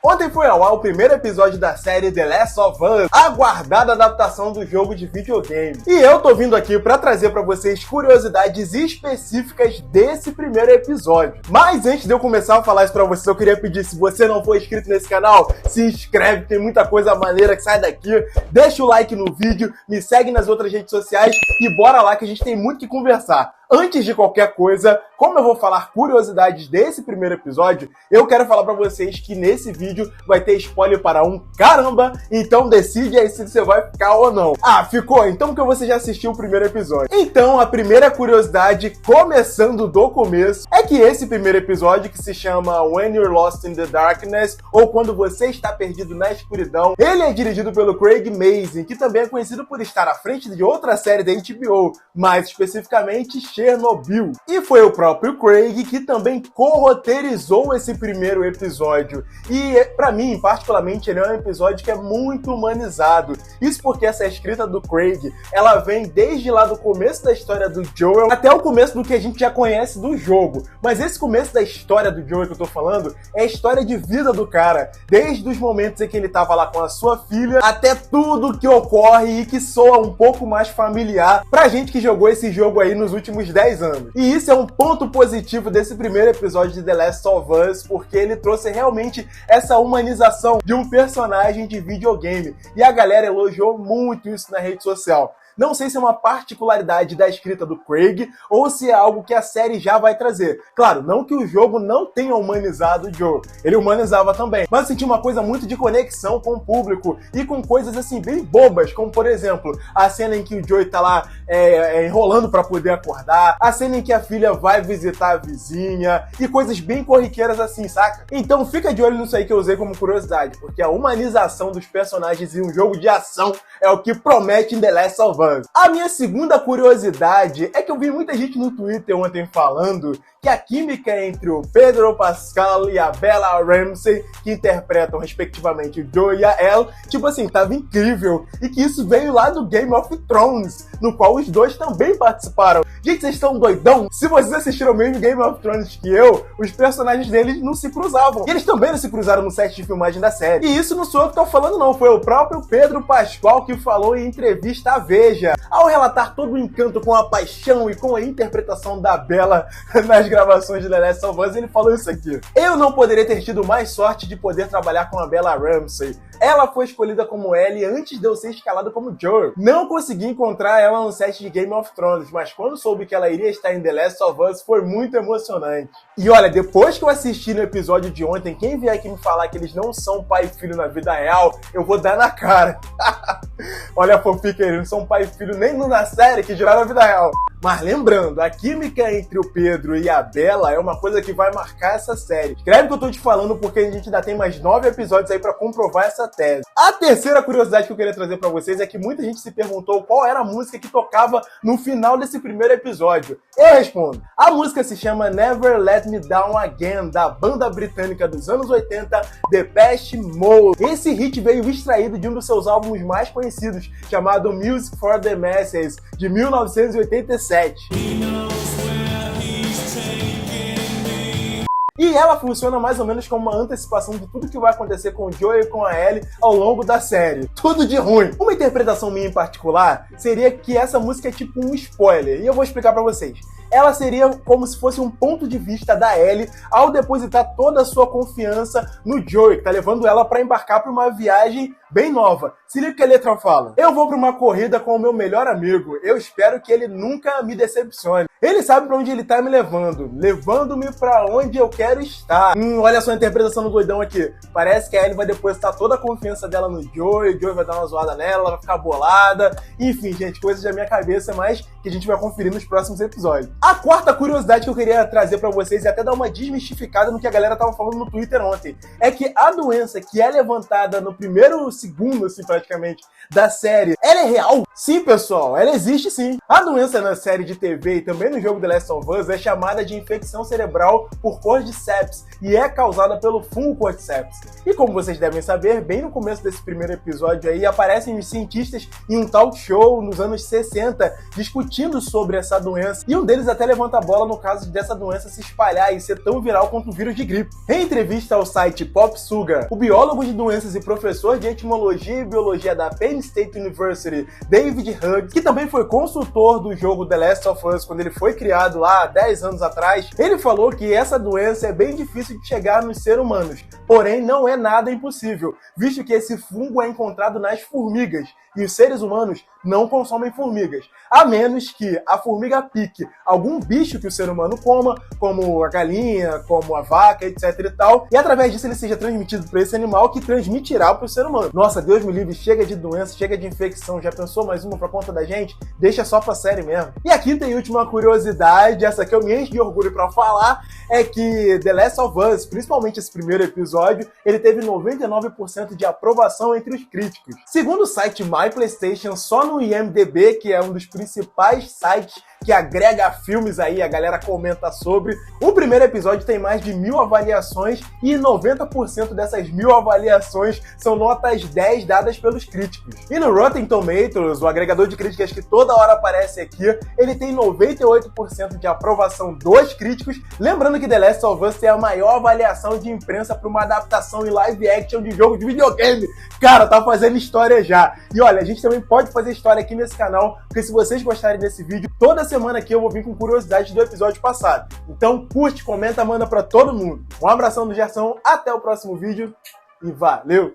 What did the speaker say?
Ontem foi ao ar o primeiro episódio da série The Last of Us, a aguardada adaptação do jogo de videogame. E eu tô vindo aqui pra trazer pra vocês curiosidades específicas desse primeiro episódio. Mas antes de eu começar a falar isso pra vocês, eu queria pedir, se você não for inscrito nesse canal, se inscreve, tem muita coisa maneira que sai daqui. Deixa o like no vídeo, me segue nas outras redes sociais e bora lá que a gente tem muito que conversar. Antes de qualquer coisa, como eu vou falar curiosidades desse primeiro episódio, eu quero falar pra vocês que nesse vídeo vai ter spoiler para um caramba, então decide aí se você vai ficar ou não. Ah, ficou? Então porque você já assistiu o primeiro episódio. Então, a primeira curiosidade, começando do começo, é que esse primeiro episódio, que se chama When You're Lost in the Darkness, ou Quando Você Está Perdido na Escuridão, ele é dirigido pelo Craig Mazin, que também é conhecido por estar à frente de outra série da HBO, mais especificamente Chernobyl. E foi o próprio Craig que também co-roteirizou esse primeiro episódio. E pra mim, particularmente, ele é um episódio que é muito humanizado. Isso porque essa escrita do Craig, ela vem desde lá do começo da história do Joel até o começo do que a gente já conhece do jogo. Mas esse começo da história do Joel que eu tô falando é a história de vida do cara. Desde os momentos em que ele tava lá com a sua filha até tudo que ocorre e que soa um pouco mais familiar pra gente que jogou esse jogo aí nos últimos 10 anos. E isso é um ponto positivo desse primeiro episódio de The Last of Us, porque ele trouxe realmente essa humanização de um personagem de videogame. E a galera elogiou muito isso na rede social. Não sei se é uma particularidade da escrita do Craig ou se é algo que a série já vai trazer. Claro, não que o jogo não tenha humanizado o Joe. Ele humanizava também. Mas eu senti uma coisa muito de conexão com o público e com coisas assim bem bobas, como por exemplo, a cena em que o Joe tá lá enrolando pra poder acordar, a cena em que a filha vai visitar a vizinha e coisas bem corriqueiras assim, saca? Então fica de olho nisso aí que eu usei como curiosidade, porque a humanização dos personagens em um jogo de ação é o que promete em The Last of Us. A minha segunda curiosidade é que eu vi muita gente no Twitter ontem falando que a química entre o Pedro Pascal e a Bella Ramsey, que interpretam respectivamente o Joe e a Elle, tipo assim, tava incrível. E que isso veio lá do Game of Thrones, no qual os dois também participaram. Gente, vocês estão doidão? Se vocês assistiram o mesmo Game of Thrones que eu, os personagens deles não se cruzavam. E eles também não se cruzaram no set de filmagem da série. E isso não sou eu que tô falando não, foi o próprio Pedro Pascal que falou em entrevista à Veja. Ao relatar todo o encanto com a paixão e com a interpretação da Bella nas gravações de The Last of Us, ele falou isso aqui: eu não poderia ter tido mais sorte de poder trabalhar com a Bella Ramsey. Ela foi escolhida como Ellie antes de eu ser escalado como Joel. Não consegui encontrar ela no set de Game of Thrones, mas quando soube que ela iria estar em The Last of Us, foi muito emocionante. E olha, depois que eu assisti no episódio de ontem, quem vier aqui me falar que eles não são pai e filho na vida real, eu vou dar na cara. Olha a fofica, eles não são pai e filho nem na série, que dirá na vida real. Mas lembrando, a química entre o Pedro e a Bella é uma coisa que vai marcar essa série. Escreve o que eu tô te falando, porque a gente ainda tem mais 9 episódios aí pra comprovar essa tese. A terceira curiosidade que eu queria trazer pra vocês é que muita gente se perguntou qual era a música que tocava no final desse primeiro episódio. Eu respondo. A música se chama Never Let Me Down Again, da banda britânica dos anos 80, Depeche Mode. Esse hit veio extraído de um dos seus álbuns mais conhecidos, chamado Music for the Masses, de 1987. E ela funciona mais ou menos como uma antecipação de tudo que vai acontecer com o Joel e com a Ellie ao longo da série. Tudo de ruim. Uma interpretação minha em particular seria que essa música é tipo um spoiler, e eu vou explicar pra vocês. Ela seria como se fosse um ponto de vista da Ellie ao depositar toda a sua confiança no Joel, que tá levando ela pra embarcar pra uma viagem bem nova. Se liga o que a letra fala: eu vou pra uma corrida com o meu melhor amigo, eu espero que ele nunca me decepcione. Ele sabe pra onde ele tá me levando, levando-me pra onde eu quero estar. Olha só a interpretação do doidão aqui. Parece que a Ellie vai depositar toda a confiança dela no Joel, o Joel vai dar uma zoada nela, ela vai ficar bolada. Enfim, gente, coisas da minha cabeça, mas que a gente vai conferir nos próximos episódios. A quarta curiosidade que eu queria trazer pra vocês e até dar uma desmistificada no que a galera tava falando no Twitter ontem, é que a doença que é levantada no primeiro segundo, assim, praticamente, da série, ela é real? Sim, pessoal, ela existe sim. A doença na série de TV e também no jogo The Last of Us é chamada de infecção cerebral por Cordyceps e é causada pelo fungo Cordyceps. E como vocês devem saber, bem no começo desse primeiro episódio aí, aparecem os cientistas em um talk show nos anos 60 discutindo sobre essa doença, e um deles até levanta a bola no caso dessa doença se espalhar e ser tão viral quanto o vírus de gripe. Em entrevista ao site PopSugar, o biólogo de doenças e professor de etimologia e biologia da Penn State University, David Hughes, que também foi consultor do jogo The Last of Us quando ele foi criado lá há 10 anos atrás, ele falou que essa doença é bem difícil de chegar nos seres humanos, porém não é nada impossível, visto que esse fungo é encontrado nas formigas, e os seres humanos não consomem formigas, a menos que a formiga pique algum bicho que o ser humano coma, como a galinha, como a vaca, etc e tal, e através disso ele seja transmitido para esse animal que transmitirá para o ser humano. Nossa, Deus me livre, chega de doença, chega de infecção, já pensou mais uma para conta da gente? Deixa só pra série mesmo. E a quinta e última curiosidade, essa que eu me encho de orgulho para falar, é que The Last of Us, principalmente esse primeiro episódio, ele teve 99% de aprovação entre os críticos. Segundo o site MyPlayStation, só no IMDb, que é um dos principais sites que agrega filmes aí, a galera comenta sobre, o primeiro episódio tem mais de 1000 avaliações e 90% dessas 1000 avaliações são notas 10 dadas pelos críticos. E no Rotten Tomatoes, o agregador de críticas que toda hora aparece aqui, ele tem 98% de aprovação dos críticos, lembrando que The Last of Us tem a maior avaliação de imprensa para uma adaptação em live action de jogo de videogame. Cara, tá fazendo história já. E olha, a gente também pode fazer história aqui nesse canal, porque se vocês gostarem desse vídeo, toda semana aqui eu vou vir com curiosidades do episódio passado. Então curte, comenta, manda pra todo mundo. Um abração do Gerson, até o próximo vídeo e valeu!